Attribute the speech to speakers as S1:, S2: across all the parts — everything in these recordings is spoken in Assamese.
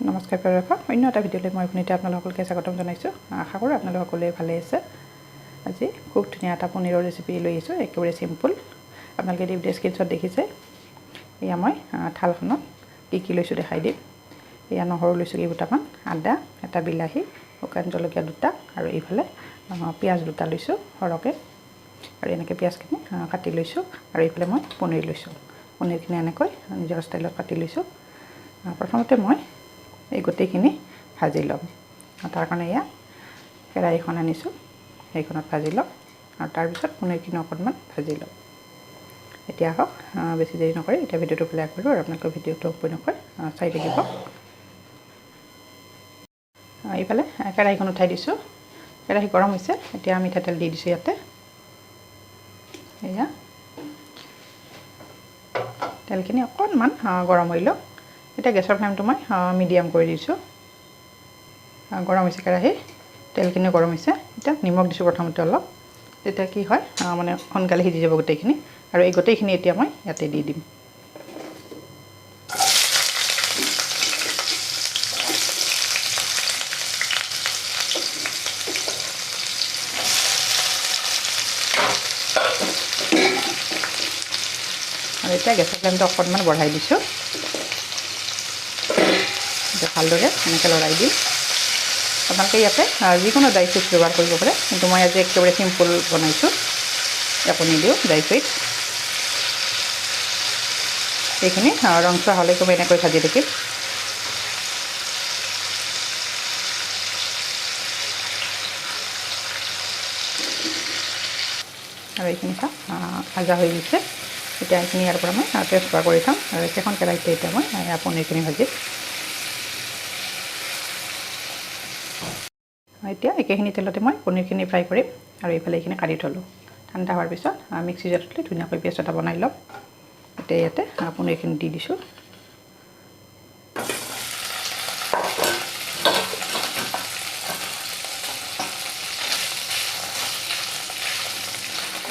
S1: নমস্কাৰ প্ৰিয় দৰ্শক, অন্য এটা ভিডিঅ'লৈ মই পুনৰবাৰ আপোনালোকলৈ স্বাগতম জনাইছোঁ। আশা কৰোঁ আপোনালোক সকলোৱে ভালে আছে। আজি খুব ধুনীয়া এটা পনীৰৰ ৰেচিপি লৈ আহিছোঁ, একেবাৰে চিম্পুল। আপোনালোকে ভিডিঅ' স্ক্ৰীনশ্বট দেখিছে। এয়া মই থালখনত কি লৈছোঁ দেখাই দিম। এয়া নহৰু লৈছোঁ কেইটামান, আদা, এটা বিলাহী, শুকান জলকীয়া দুটা আৰু এইফালে পিঁয়াজ দুটা লৈছোঁ সৰহকৈ। আৰু এনেকৈ পিঁয়াজখিনি কাটি লৈছোঁ। আৰু এইফালে মই পনীৰ লৈছোঁ। পনীৰখিনি এনেকৈ নিজৰ ষ্টাইলত কাটি লৈছোঁ। প্ৰথমতে মই এই গোটেইখিনি ভাজি ল'ম। তাৰ কাৰণে এয়া কেৰাহীখন আনিছোঁ, সেইখনত ভাজি ল'ম। আৰু তাৰপিছত পনীৰখিনি অকণমান ভাজি ল'ম। এতিয়া আহক, বেছি দেৰি নকৰি এতিয়া ভিডিঅ'টো প্লে কৰোঁ আৰু আপোনালোকে ভিডিঅ'টো সম্পূৰ্ণকৈ চাই থাকিব। এইফালে কেৰাহীখন উঠাই দিছোঁ। কেৰাহী গৰম হৈছে। এতিয়া মিঠাতেল দি দিছোঁ ইয়াতে। এয়া তেলখিনি অকণমান গৰম হৈ লওক। এতিয়া গেছৰ ফ্লেমটো মই মিডিয়াম কৰি দিছোঁ। গৰম হৈছে কেৰাহী, তেলখিনি গৰম হৈছে। এতিয়া নিমখ দিছোঁ প্ৰথমতে অলপ, তেতিয়া কি হয় মানে সোনকালে সিজি যাব গোটেইখিনি। আৰু এই গোটেইখিনি এতিয়া মই ইয়াতে দি দিম। আৰু এতিয়া গেছৰ ফ্লেমটো অকণমান বঢ়াই দিছোঁ। এতিয়া ভালদৰে এনেকৈ লৰাই দিম। আপোনালোকে ইয়াতে যিকোনো ড্ৰাই ফ্ৰুইটছ ব্যৱহাৰ কৰিব পাৰে, কিন্তু মই আজি একেবাৰে চিম্পুল বনাইছোঁ, একো নিদিওঁ ড্ৰাই ফ্ৰুইটছ। এইখিনি ৰংচোৱা হ'লেতো মই এনেকৈ ভাজি থাকিম। আৰু এইখিনি ভাজা হৈ গৈছে। এতিয়া এইখিনি ইয়াৰ পৰা মই ট্ৰান্সফাৰ কৰি থ'ম। আৰু একেখন কেৰাহীতে এতিয়া মই পনীৰখিনি ভাজিম। এতিয়া একেখিনি তেলতে মই পনীৰখিনি ফ্ৰাই কৰিম। আৰু এইফালে এইখিনি কাঢ়ি থ'লোঁ। ঠাণ্ডা হোৱাৰ পিছত মিক্সি জাৰটোতে ধুনীয়াকৈ পেষ্ট এটা বনাই ল'ম। এতিয়া ইয়াতে পনীৰখিনি দি দিছোঁ।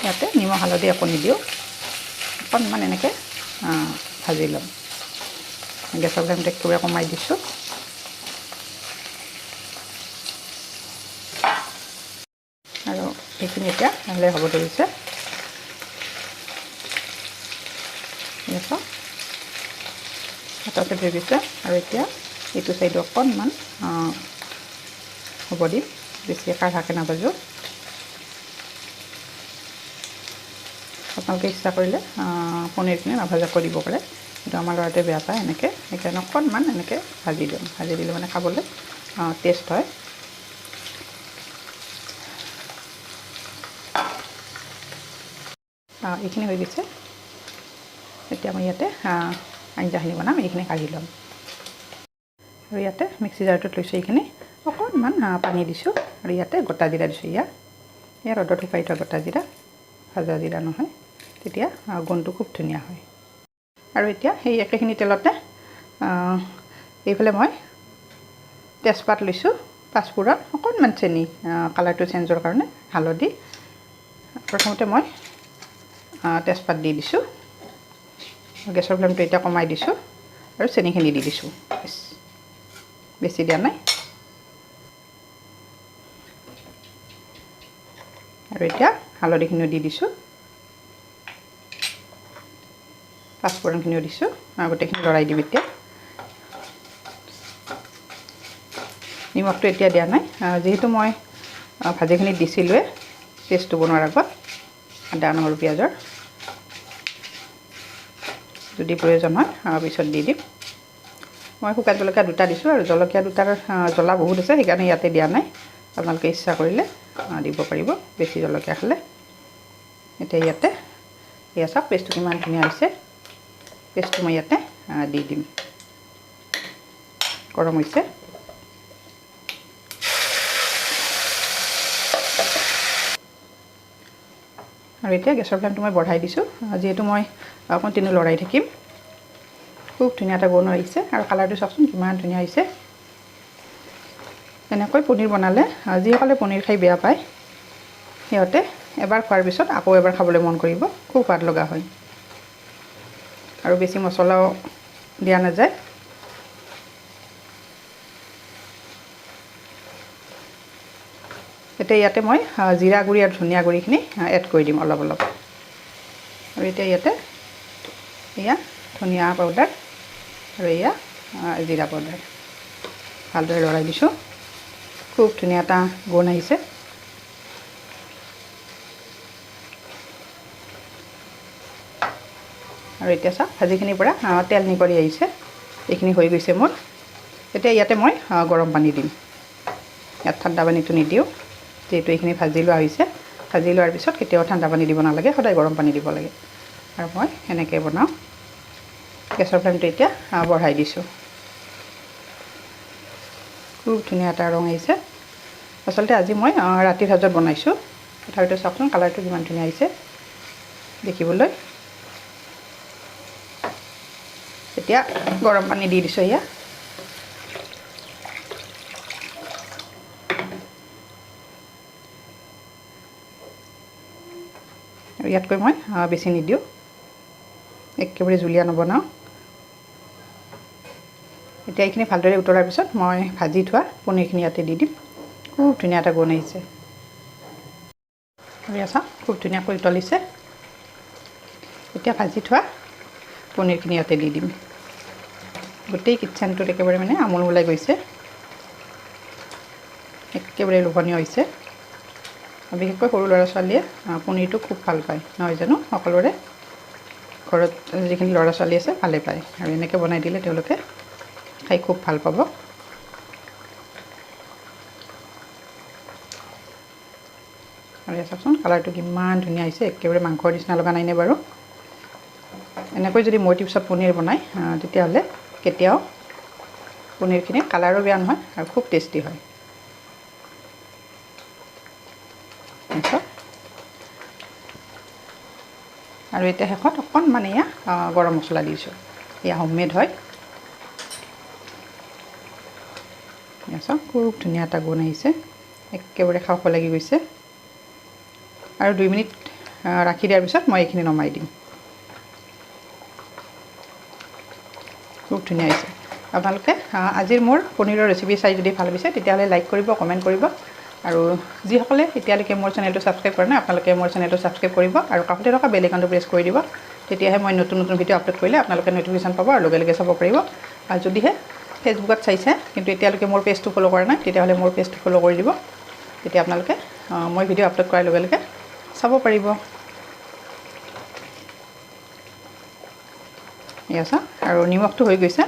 S1: ইয়াতে নিমখ হালধি একো নিদিওঁ, অকণমান এনেকৈ ভাজি ল'ম। গেছৰ ফ্লেমটো একেবাৰে কমাই দিছোঁ। আৰু এইখিনি এতিয়া লাহে হ'ব ধৰিছে। হাততে ধৰি গৈছে। আৰু এতিয়া এইটো চাইডো অকণমান হ'ব দিম, বেছি কাঢ়াকৈ নাভাজোঁ। আপোনালোকে ইচ্ছা কৰিলে পনীৰখিনি নাভাজাকৈ দিব পাৰে, কিন্তু আমাৰ ল'ৰাটোৱে বেয়া পায় এনেকৈ। সেইকাৰণে অকণমান এনেকৈ ভাজি দিওঁ। ভাজি দিলে মানে খাবলৈ টেষ্ট হয়। এইখিনি হৈ গৈছে। এতিয়া মই ইয়াতে আঞ্জাখিনি বনাম, এইখিনি কাঢ়ি ল'ম। আৰু ইয়াতে মিক্সি জাৰটোত লৈছোঁ এইখিনি, অকণমান পানী দিছোঁ। আৰু ইয়াতে গোটা জিৰা দিছোঁ। ইয়াত ৰ'দত শুকাই থোৱা গোটা জিৰা, ভাজা জিৰা নহয়, তেতিয়া গোন্ধটো খুব ধুনীয়া হয়। আৰু এতিয়া সেই একেখিনি তেলতে এইফালে মই তেজপাত লৈছোঁ, পাঁচফোৰণ, অকণমান চেনি কালাৰটো চেঞ্জৰ কাৰণে, হালধি। প্ৰথমতে মই তেজপাত দি দিছোঁ। গেছৰ ফ্লেমটো এতিয়া কমাই দিছোঁ। আৰু চেনিখিনি দি দিছোঁ, বেছি দিয়া নাই। আৰু এতিয়া হালধিখিনিও দি দিছোঁ, পাঁচফোৰণখিনিও দিছোঁ। গোটেইখিনি লৰাই দিম এতিয়া। নিমখটো এতিয়া দিয়া নাই, যিহেতু মই ভাজিখিনিত দিছিলোঁৱে পেষ্টটো বনোৱাৰ আগত, আদা নহৰু পিঁয়াজৰ। যদি প্ৰয়োজন হয় পিছত দি দিম। মই শুকান জলকীয়া দুটা দিছোঁ। আৰু জলকীয়া দুটাৰ জ্বলা বহুত আছে, সেইকাৰণে ইয়াতে দিয়া নাই। আপোনালোকে ইচ্ছা কৰিলে দিব পাৰিব, বেছি জলকীয়া খালে। এতিয়া ইয়াতে এয়া চাওক পেষ্টটো কিমান ধুনীয়া হৈছে। পেষ্টটো মই ইয়াতে দি দিম। গৰম হৈছে। আৰু এতিয়া গেছৰ ফ্লেমটো মই বঢ়াই দিছোঁ, যিহেতু মই কণ্টিনিউ লৰাই থাকিম। খুব ধুনীয়া এটা গোন্ধ আহিছে। আৰু কালাৰটো চাওকচোন কিমান ধুনীয়া হৈছে। এনেকৈ পনীৰ বনালে যিসকলে পনীৰ খাই বেয়া পায়, সিহঁতে এবাৰ খোৱাৰ পিছত আকৌ এবাৰ খাবলৈ মন কৰিব। খুব সোৱাদ লগা হয়। আৰু বেছি মছলাও দিয়া নাযায়। এতিয়া ইয়াতে মই জিৰা গুড়ি আৰু ধনিয়া গুড়িখিনি এড কৰি দিম অলপ অলপ। আৰু এতিয়া ইয়াতে এয়া ধনিয়া পাউডাৰ আৰু এয়া জিৰা পাউডাৰ ভালদৰে লৰাই দিছোঁ। খুব ধুনীয়া এটা গোন্ধ আহিছে। আৰু এতিয়া চাওক ভাজিখিনিৰ পৰা তেল নিগৰি আহিছে। এইখিনি হৈ গৈছে মোৰ। এতিয়া ইয়াতে মই গৰম পানী দিম। ইয়াত ঠাণ্ডা পানীটো নিদিওঁ, যিহেতু এইখিনি ভাজি লোৱা হৈছে। ভাজি লোৱাৰ পিছত কেতিয়াও ঠাণ্ডা পানী দিব নালাগে, সদায় গৰম পানী দিব লাগে। আৰু মই সেনেকৈ বনাওঁ। গেছৰ ফ্লেমটো এতিয়া বঢ়াই দিছোঁ। খুব ধুনীয়া এটা ৰং আহিছে। আচলতে আজি মই ৰাতিৰ সাজত বনাইছোঁ। তথাপিতো চাওকচোন কালাৰটো কিমান ধুনীয়া আহিছে দেখিবলৈ। এতিয়া গৰম পানী দি দিছোঁ। এয়া আৰু ইয়াতকৈ মই বেছি নিদিওঁ, একেবাৰে জুলীয়া নবনাওঁ। এতিয়া এইখিনি ভালদৰে উতলাৰ পিছত মই ভাজি থোৱা পনীৰখিনি ইয়াতে দি দিম। খুব ধুনীয়া এটা গোন্ধ আহিছে। আৰু এয়া চাওক খুব ধুনীয়াকৈ উতলিছে। এতিয়া ভাজি থোৱা পনীৰখিনি ইয়াতে দি দিম। গোটেই কিটচেনটোত একেবাৰে মানে আমোল ওলাই গৈছে। একেবাৰে লোভনীয় হৈছে। বিশেষকৈ সৰু ল'ৰা ছোৱালীয়ে পনীৰটো খুব ভাল পায়, নহয় জানো? সকলোৰে ঘৰত যিখিনি ল'ৰা ছোৱালী আছে ভালে পায়। আৰু এনেকৈ বনাই দিলে তেওঁলোকে খাই খুব ভাল পাব। আৰু এয়া চাওকচোন কালাৰটো কিমান ধুনীয়া হৈছে। একেবাৰে মাংসৰ নিচিনা লগা নাইনে বাৰু? এনেকৈ যদি মই টিপছত পনীৰ বনাই তেতিয়াহ'লে কেতিয়াও পনীৰখিনিৰ কালাৰো বেয়া নহয় আৰু খুব টেষ্টি হয়। আৰু এতিয়া শেষত অকণমান এয়া গৰম মছলা দিছোঁ। এয়া হোমমেড হয়। চাওক খুব ধুনীয়া এটা গোন্ধ আহিছে। একেবাৰে খাব লাগি গৈছে। আৰু 2 মিনিট ৰাখি দিয়াৰ পিছত মই এইখিনি নমাই দিম। খুব ধুনীয়া হৈছে। আপোনালোকে আজিৰ মোৰ পনীৰৰ ৰেচিপি চাই যদি ভাল পাইছে তেতিয়াহ'লে লাইক কৰিব, কমেণ্ট কৰিব। আৰু যিসকলে এতিয়ালৈকে মোৰ চেনেলটো ছাবস্ক্ৰাইব কৰা নাই আপোনালোকে মোৰ চেনেলটো ছাবস্ক্ৰাইব কৰিব আৰু কাষতে থকা বেল আইকনটো প্ৰেছ কৰি দিব। তেতিয়াহে মই নতুন নতুন ভিডিঅ' আপলোড কৰিলে আপোনালোকে নটিফিকেশ্যন পাব আৰু লগে লগে চাব পাৰিব। আৰু যদিহে ফেচবুকত চাইছে কিন্তু এতিয়ালৈকে মোৰ পেজটো ফ'ল' কৰা নাই তেতিয়াহ'লে মোৰ পেজটো ফ'ল' কৰি দিব। তেতিয়া আপোনালোকে মই ভিডিঅ' আপলোড কৰাৰ লগে লগে চাব পাৰিব। এয়া চাওক আৰু নিমখটো হৈ গৈছে।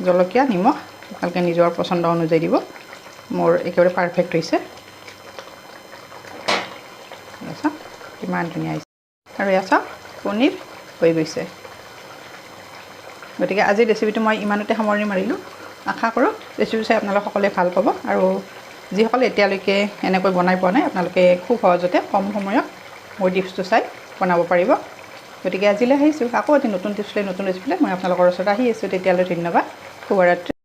S1: জলকীয়া নিমখ আপোনালোকে নিজৰ পচন্দ অনুযায়ী দিব। মোৰ একেবাৰে পাৰফেক্ট হৈছে। এয়া চাওক কিমান ধুনীয়া হৈছে। আৰু এয়া চাওক পনীৰ হৈ গৈছে। গতিকে আজিৰ ৰেচিপিটো মই ইমানতে সামৰণি মাৰিলোঁ। আশা কৰোঁ ৰেচিপি চাই আপোনালোকে সকলোৱে ভাল পাব। আৰু যিসকলে এতিয়ালৈকে এনেকৈ বনাই পোৱা নাই আপোনালোকে খুব সহজতে কম সময়ত মোৰ টিপছটো চাই বনাব পাৰিব। গতিকে আজিলৈ আহিছোঁ। আকৌ এটি নতুন টিপছ লৈ নতুন ৰেচিপি লৈ মই আপোনালোকৰ ওচৰত আহি আছোঁ। তেতিয়ালৈ ধন্যবাদ। শুভৰাত্ৰি।